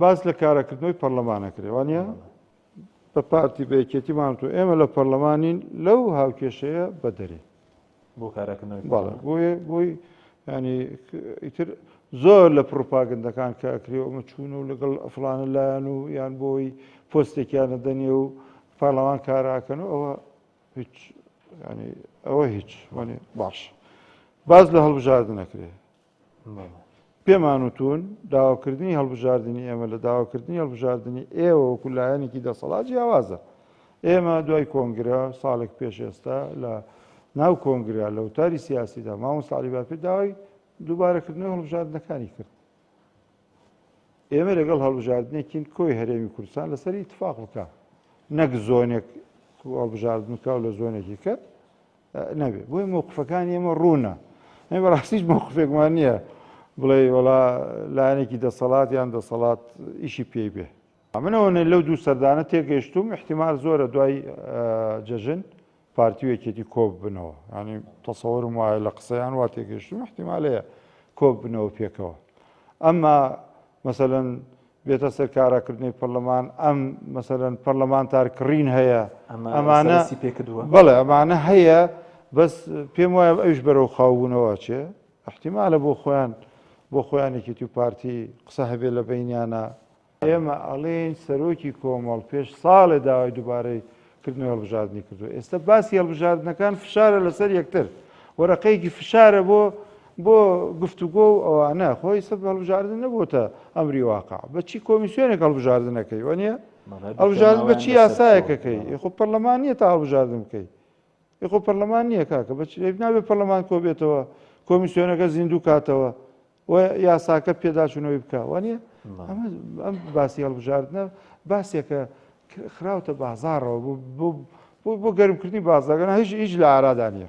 باز لە کارەکردنەوەی پەرلەمانەکرێ وانە بە پارتی بەیەکێتیمانتۆ ئێمە لە پەرلەمانین لەو هاوکێشەیە بە دەرێ بۆ کارەکردنەوەی بۆی ینی ئیتر زۆر لە پروپاگەندەکان کاکرێ ئەمە چوونە و لەگەڵ فڵانە لایەن و یان بۆی پۆستێکیانە دەنێ و پارلەمان کاراکەن و ئەوە هیچ ینی ئەوە هیچ وانێ باش باز لە هەڵبژاردنەکرێ پێمان وتون داواکردنی هەڵبژاردننی ئێمە لە داواکردنی هەڵبژاردننی ئێوە وەکو لایەنێکی دەسەڵات جیاوازە ئێمە دوای کۆنگرە ساڵێک پێش ئێستا لە ناو کۆنگرا لە وتاری سیاسیدا مامۆستا عەلی پێ داوای دووبارەکردنەوەی هەڵبژاردنەکانی کرد ئێمە لەگەڵ هەڵبژاردنێکین کۆی هەرێمی کوردستان لەسەر ئیتفاق بکە نەک زۆنێک هەڵبژاردن بکە و لە زۆنێکی کرد نەبێ بۆی مووقفەکانی ئێمە ڕوونە ئێمە بەڕاستیش مووقفێکمان نییە بڵێ وەڵا لایەنێکی دەسەڵات یان دەسەڵات ئیشی پێی بێ منەوە لەو دوو سەردانە تێگەیشتوم احتیمال زۆرە دوای جەژن پارتی و یەکێتی کۆب بنەوە ینی تەسەوەرم وایە لە قسەیان وا تێگەیشتوم احتیمالەیە کۆب بنەوە پێکەوە ئەمما مەسەلەن بێتە سەر کاراکردنی پەرلەمان ئەم مەسەلەن پەرلەمانتارکڕین هەیە ئەمانە بەڵێ ئەمانە هەیە بەس پێم وایە ئەوش بەرەو خاوبوونەوە چێ احتیمالە بۆ خۆیانێکی و پارتی قسە هەبێت لە بینیانە ئێمە ئەڵێن سەرۆکی کۆمەڵ پێش ساڵێ داوای دووبارەی کردنەوە هەڵبژاردننی کردووە ئێستا باسی هەڵبژاردنەکان فشارە لەسەر یەکتر وەرەقەیەکی فشارە بۆ گفتوگۆ و ئەوانە خۆی سەد هەڵبژاردن نەبووتە ئەمری واقع بەچی کۆمیسیۆنێک هەڵبژاردنەکەی وانە هەڵبژاردن بەچی یاسایەکەکەی خۆ پەرلەمان نییە تا هەڵبژاردن بکەی خۆ پەرلەمان نییە کاکە نابێت پەرلەمان کۆ بێتەوە کۆمیسیۆنەکە زیندوو کاتەوە و یاساکە پێداچوونەوەی بکە وانە ئەم باسی هەڵبژاردنە باسێکە خراوتە بازاڕەوە بۆ گەرمکردنی بازاگەن هیچ لە ئارادانە